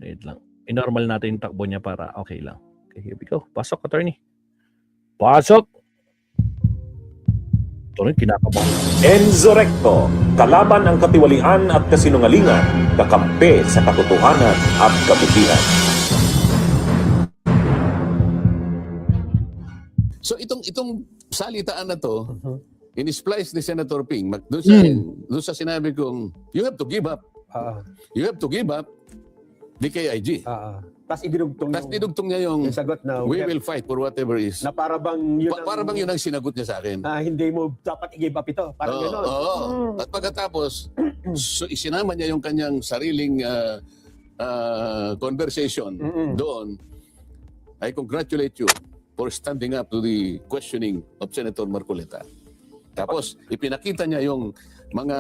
Wait lang. I-normal natin yung takbo niya para okay lang. Okay, here we go. Pasok, attorney. Pasok! Attorney, kinakabahan. Enzo Recto, kalaban ang katiwalian at kasinungalingan, kakampi sa katotohanan at kabutihan. So itong salitaan na to, in-splice ni Senator Ping, doon sa sinabi kong, you have to give up. You have to give up the KIG. Tapos idinugtong niya yung sagot na we will fight for whatever is. na para bang yun Para bang yun ang sinagot niya sa akin. na hindi mo dapat i-give up ito. Parang gano'n. At pagkatapos, so isinama niya yung kanyang sariling conversation doon. I congratulate you for standing up to the questioning of Senator Marcoleta. Tapos ipinakita niya yung mga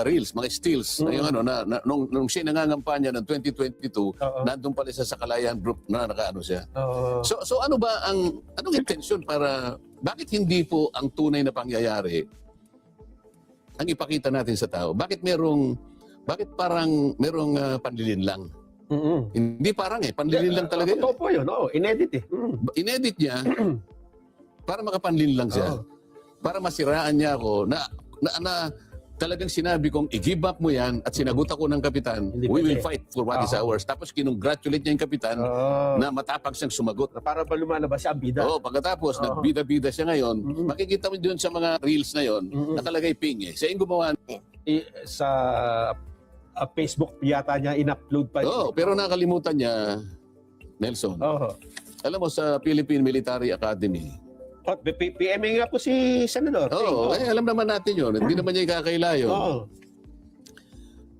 reels, mga stills na yung nung siya nangangampanya ng 2022, nandun pala sa Sakalayan group na nakaano siya. So ano ba anong intensyon para bakit hindi po ang tunay na pangyayari ang ipakita natin sa tao? Bakit parang merong panlilinlang? Hindi parang panlilin lang talaga yun. Totoo po yun. Inedit eh. Inedit niya para makapanlin lang siya. Para masiraan niya ako na talagang sinabi kong i-give up mo yan at sinagot ako ng kapitan, we will fight for what is ours. Tapos kinongratulate niya yung kapitan na matapang siyang sumagot. Para ba lumalabas siya ang bida? Pagkatapos nagbida-bida siya ngayon, makikita mo doon sa mga reels na yon, nakalagay Ping Siya yung gumawa. Sa Facebook yata niya in-upload pa. Pero nakalimutan niya, Nelson. Alam mo sa Philippine Military Academy. PMA nga po si Senador. Alam naman natin yun. Hindi naman niya ikakaila yun.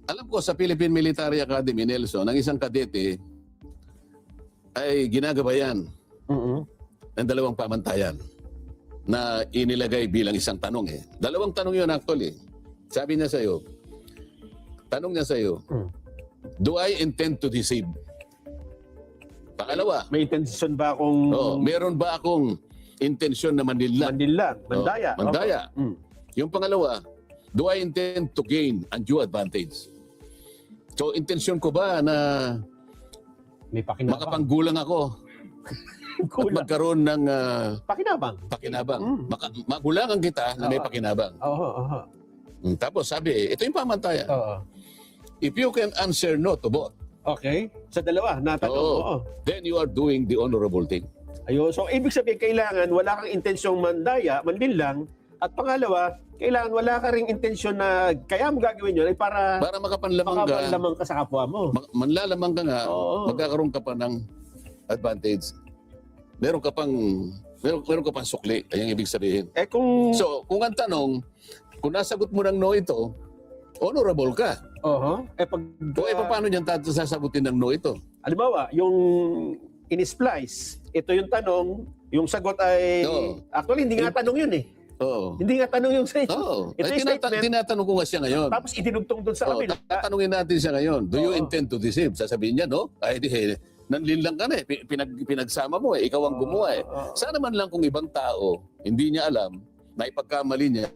Alam ko sa Philippine Military Academy, Nelson, ang isang kadete ay ginagabayan ng dalawang pamantayan na inilagay bilang isang tanong. Dalawang tanong yun actually. Sabi niya sa'yo, tanong niya sa'yo, do I intend to deceive? Pangalawa, may intensyon ba akong... meron ba akong intensyon na mandilan? Mandaya. Mandaya. Yung pangalawa, do I intend to gain undue advantage? So, intensyon ko ba na may pakinabang, makapanggulang ako at magkaroon ng pakinabang. Magulangan kita na may pakinabang. Tapos sabi, ito yung pamantayan. If you can answer no to both. Okay. Sa dalawa, natanong. Then you are doing the honorable thing. So ibig sabihin, kailangan wala kang intensyong mandin lang. At pangalawa, kailangan wala ka ring intensyon na kaya mo gagawin yun ay para makapanlamang ka sa kapwa mo. Manlalamang ka nga, magkakaroon ka pa ng advantage. Meron ka pang sukli. Ayang ibig sabihin. So, kung ang tanong, kung nasagot mo ng no ito, honorable ka. Paano niyan sasagutin ng no ito? Halimbawa, yung in-splice, ito yung tanong, yung sagot ay... Actually, hindi nga tanong yun eh. Hindi nga tanong yung sa ito. Ito yung statement. Tinatanong ko nga siya ngayon. Tapos idinugtong doon sa kabila. Tatanungin natin siya ngayon, do you intend to deceive? Sasabihin niya, no? Ay, nanlilang ka na eh. Pinagsama mo eh. Ikaw ang gumawa eh. Sana man lang kung ibang tao, hindi niya alam, na ipagkamali niya,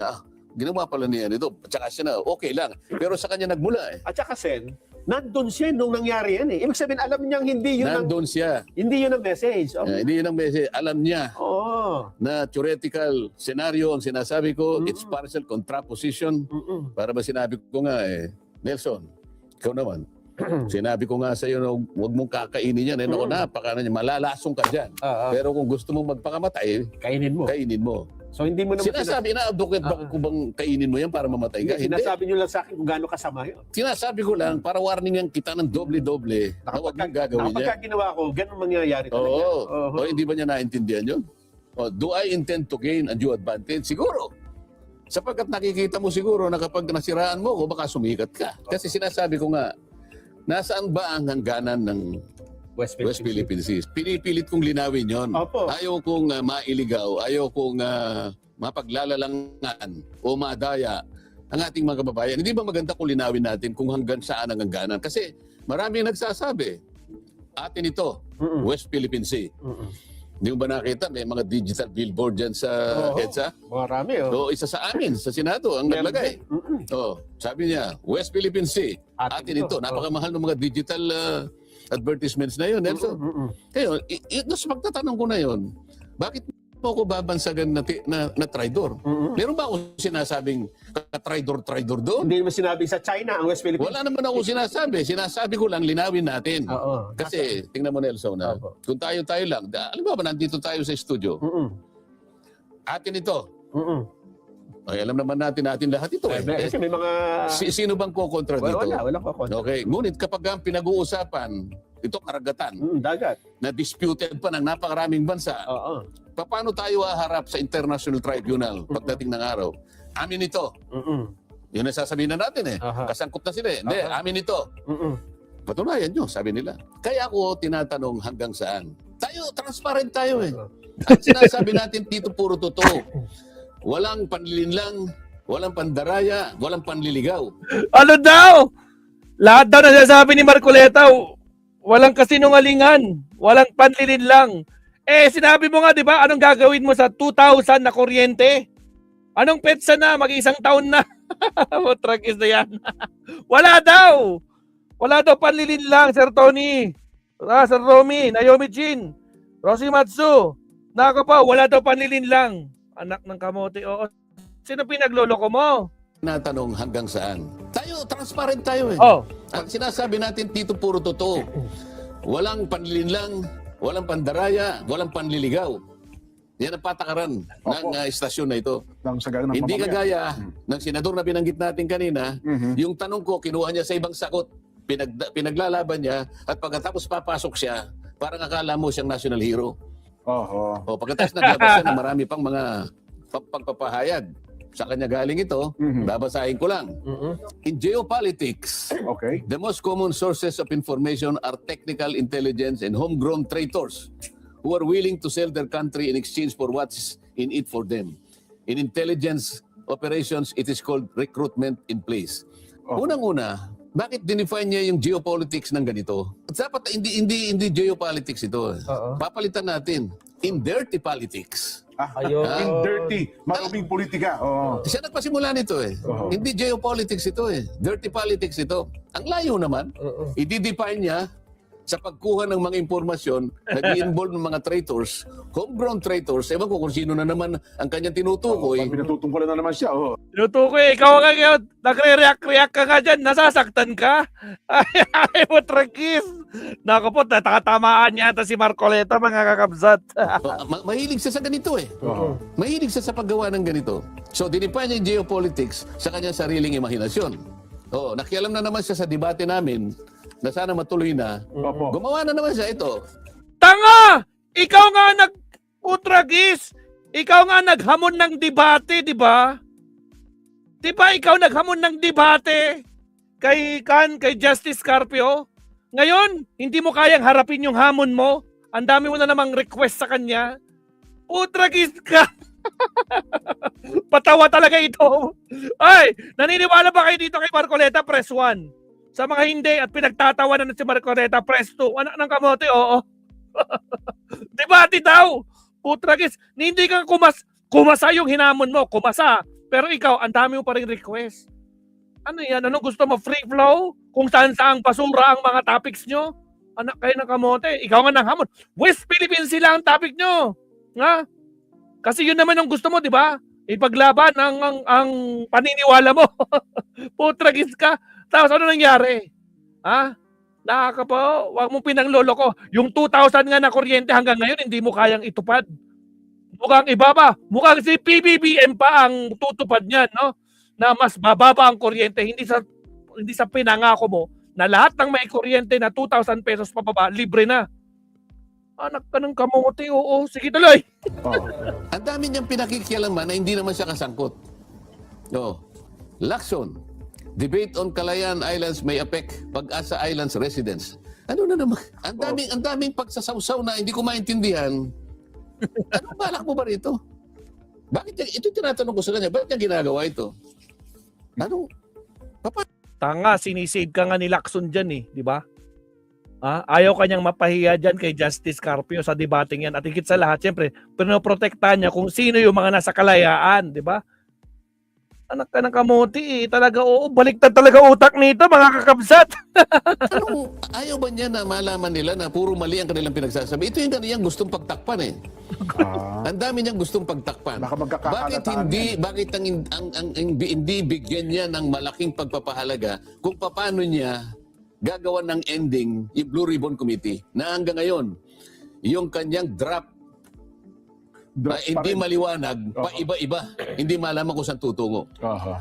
ginawa pala niya nito. At saka siya na, okay lang. Pero sa kanya nagmula eh. At saka nandun siya nung nangyari yan eh. Ibig sabihin, alam niyang hindi yun nandun siya. Hindi yun ang message. Hindi yun ang message. Alam niya na theoretical scenario ang sinasabi ko, it's partial contraposition. Para ba sinabi ko nga Nelson, ikaw naman. Sinabi ko nga sa iyo na huwag mong kakainin yan. Malalasong ka dyan. Pero kung gusto mong magpakamatay, kainin mo. So hindi mo naman sinasabi na advocate ba kung bang kainin mo yan para mamatay ka? Hindi. Sinasabi niyo lang sa akin kung gaano kasama yun. Sinasabi ko lang para warningan kita ng doble-doble na huwag mong gagawin yan. Kapag ginawa ko, ganun mangyayari talaga. Hindi ba niya naintindihan yun? Do I intend to gain undue advantage? Siguro. Sapagkat nakikita mo siguro na kapag nasiraan mo ko, baka sumikat ka. Kasi sinasabi ko nga, nasaan ba ang hangganan ng West Philippine Sea? Pinipilit kong linawin yon. Ayaw kong mailigaw, ayaw kong mapaglalalangan o madaya ang ating mga kababayan. Hindi ba maganda kung linawin natin kung hanggang saan ang hangganan? Kasi marami nagsasabi, atin ito, West Philippine Sea. Hindi mo ba nakita? May mga digital billboard dyan sa EDSA. Marami, So, isa sa amin, sa Senado, ang naglagay. Sabi niya, West Philippine Sea, atin ito. Napakamahal ng mga digital advertisements na yun, Nelson. Kaya, sa pagtatanong ko na yun, bakit mo ako babansagan na traidor? Meron ba ako sinasabing traidor doon? Hindi mo sinabi sa China, ang West Philippines. Wala naman ako sinasabi. Sinasabi ko lang, linawin natin. Kasi, tingnan mo Nelson, kung tayo lang, alam ba nandito tayo sa studio, atin ito. Ay, alam naman natin lahat ito. Kasi may mga... Sino bang kukontra dito? Wala kukontra. Okay, ngunit kapag ang pinag-uusapan, ito karagatan, dagat, na disputed pa ng napakaraming bansa, paano tayo haharap sa International Tribunal pagdating ng araw? Amin ito. Yun ang sasabihin na natin Kasangkot na sila Hindi, amin ito. Patunayan nyo, sabi nila. Kaya ako tinatanong hanggang saan. Tayo, transparent tayo Ang sinasabi natin dito puro totoo. Walang panlilinlang, walang pandaraya, walang panliligaw. Ano daw? Lahat daw na sinasabi ni Marcoleta, walang kasinungalingan, walang panlilinlang. Sinabi mo nga, di ba, anong gagawin mo sa 2,000 na kuryente? Anong petsa na? Mag-isang taon na. Tragis na yan. Wala daw. Wala daw panlilinlang, Sir Tony. Sir Romy, Naomi Chin, Rosie Matsu. Nako pa, wala daw panlilinlang. Anak ng kamote, oo. Sino pinagloloko mo? Natanong hanggang saan. Tayo, transparent tayo Ang sinasabi natin dito puro totoo. Walang panlilinlang, walang pandaraya, walang panliligaw. Yan ang patakaran ng istasyon na ito. Hindi kagaya ng senador na binanggit natin kanina, yung tanong ko, kinuha niya sa ibang sakot. Pinaglalaban niya at pagkatapos papasok siya, parang akala mo siyang national hero. Pagkatapos naglabas siya ng marami pang mga pagpapahayag. Sa kanya galing ito, babasahin ko lang. In geopolitics, the most common sources of information are technical intelligence and homegrown traitors who are willing to sell their country in exchange for what's in it for them. In intelligence operations, it is called recruitment in place. Unang-una, bakit dinefine niya yung geopolitics ng ganito? Dapat hindi geopolitics ito. Papalitan natin. In dirty politics. In dirty, maruming politika. Siya nagpasimula nito Hindi geopolitics ito Dirty politics ito. Ang layo naman, i-define niya sa pagkuha ng mga impormasyon, nag-i-involve ng mga traitors, homegrown traitors, ewan ko kung sino na naman ang kanyang tinutukoy. Pinatutungkulan na naman siya. Tinutukoy, ikaw nga ngayon, nagre-react ka nga dyan, nasasaktan ka? Ay mo, Tragis. Naku po, natatamaan niya ata si Marcoleta, mga kakabsat. Mahilig siya sa ganito Mahilig siya sa paggawa ng ganito. So, dinipay niya yung geopolitics sa kanyang sariling imahinasyon. Nakialam na naman siya sa debate namin na sana matuloy na. Gumawa na naman siya ito. Tanga! Ikaw nga Tragis! Ikaw nga naghamon ng debate, di ba? Di ba ikaw naghamon ng debate kay Justice Carpio? Ngayon, hindi mo kayang harapin yung hamon mo. Ang dami mo na namang request sa kanya. Tragis ka! Patawa talaga ito. Ay, naniniwala ba kayo dito kay Marcoleta? Press 1. Sa mga hindi at pinagtatawanan na si Marcoleta, press 2. Anak ng kamote, oo. Debate daw. Tragis, hindi ka kumasa yung hinamon mo. Kumasa. Pero ikaw, ang dami mo pa rin request. Ano yan? Anong gusto mo? Free flow? Kung saan-saang basura ang mga topics nyo? Anak kayo ng kamote. Ikaw nga ng hamon. West Philippines sila ang topic nyo. Nga? Kasi yun naman ang gusto mo, di ba? Ipaglaban ang paniniwala mo. Tragis ka. Tapos ano nangyari? Nakakapo, wag mong pinangloloko. Yung 2,000 nga na kuryente hanggang ngayon, hindi mo kayang itupad. Mukhang ibaba. Mukhang si PBBM pa ang tutupad niyan, no? Na mas bababa ang kuryente. Hindi sa pinangako mo na lahat ng may kuryente na 2,000 pesos pababa, libre na. Anak ka ng kamote, oo. Sige tuloy. Ang dami niyang pinakikialaman na hindi naman siya kasangkot. Lacson. Debate on Calayan Islands may affect Pag-asa Islands residents. Ano na naman? Ang daming pagsasawsaw na hindi ko maintindihan. Anong balak mo ba rito? Bakit niya, ito tinatanong ko sa kanya, bakit niya ginagawa ito? Tanga, sinisave ka nga ni Lacson dyan di ba? Ayaw kanyang mapahiya dyan kay Justice Carpio sa debating yan. At higit sa lahat, siyempre, pinoprotektahan niya kung sino yung mga nasa kalayaan, di ba? Anak ka ng kamuti eh. Talaga, baliktad talaga utak nito, mga kakabsat. Ayaw ba niya na malaman nila na puro mali ang kanilang pinagsasabi? Ito yung kaniyang gustong pagtakpan eh. Ang dami niyang gustong pagtakpan. Baka magkakakalataan Bakit hindi bigyan niya ng malaking pagpapahalaga kung paano niya gagawa ng ending yung Blue Ribbon Committee na hanggang ngayon, yung kanyang draft na hindi maliwanag, paiba-iba, hindi malaman kung saan tutungo.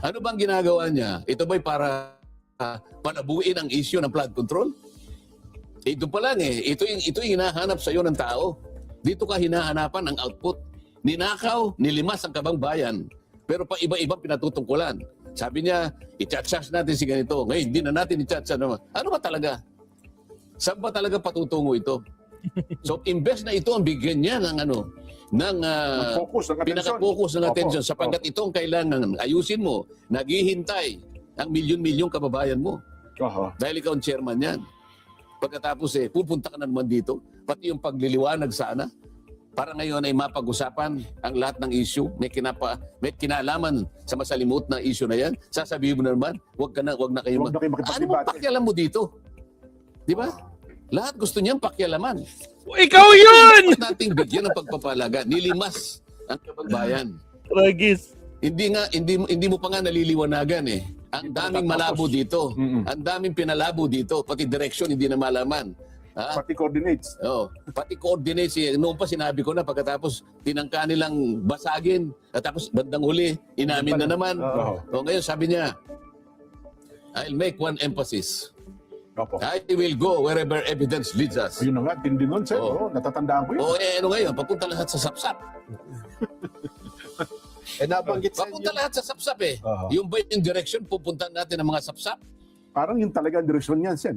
Ano bang ginagawa niya? Ito ba'y para panabuin ang issue ng flood control? Ito pa lang eh. Ito yung hinahanap sa iyo ng tao. Dito ka hinahanapan ang output. Ninakaw, nilimas ang kabang bayan. Pero pa iba-ibang pinatutungkulan. Sabi niya, i-chat-charge natin si ganito. Ngayon, hindi na natin i-chat-charge naman. Ano ba talaga? Saan ba talaga patutungo ito? So, imbes na ito ang bigyan niya ng pinaka-focus ng attention sapagkat ito ang kailangan ayusin mo. Naghihintay ang milyon-milyong kababayan mo. Dahil ikaw ang chairman yan. Pagkatapos pupunta ka na naman dito. Pati yung pagliliwanag sana. Para ngayon ay mapag-usapan ang lahat ng issue. May kinalaman sa masalimuot na issue na yan. Sasabihin mo na naman, wag na kayo Huwag na kayo Ano makipagdebate. bang pakialam mo dito? Di ba? Lahat gusto niyang pakialaman. Ikaw yun! Dapat nating bigyan ng pagpapalaga. Nilimas ang kababayan. Tragis. Hindi mo pa nga naliliwanagan eh. Ang daming malabo dito. Ang daming pinalabo dito. Pati direction hindi na malaman. Pati coordinates. Pati coordinates. Noon pa sinabi ko na pagkatapos tinangka nilang basagin. At tapos bandang huli, inamin na naman. Ngayon sabi niya, I'll make one emphasis. I will go wherever evidence leads us. Yun na nga, tindi nun, sir. Natatandaan ko yun. Ano ngayon? Papunta lahat sa sapsap. Nabanggit sa Papunta inyo. lahat sa sapsap eh. Yung ba yung direction, pupuntahan natin ang mga sapsap? Parang yung talagang direksyon niyan, sir.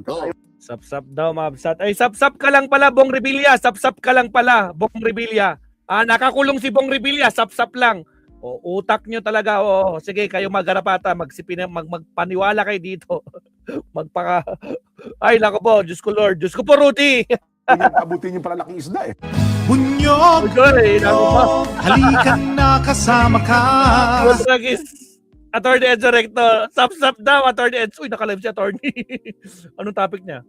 Sapsap daw, mabsat. Ay, sapsap ka lang pala, Bong Revilla. Sapsap ka lang pala, Bong Revilla. Nakakulong si Bong Revilla, sapsap lang. Utak nyo talaga. Sige, kayo magharapata. Magpaniwala kayo dito. Ay, nako po. Diyos ko, Lord. Diyos ko po, Rudy. Abutin yung palalaking isda eh. Bunyog, halika na kasama ka. Tragis. Attorney Ed Rector. Sapsap daw, Attorney Ed. Uy, nakalive si Attorney. Anong topic niya?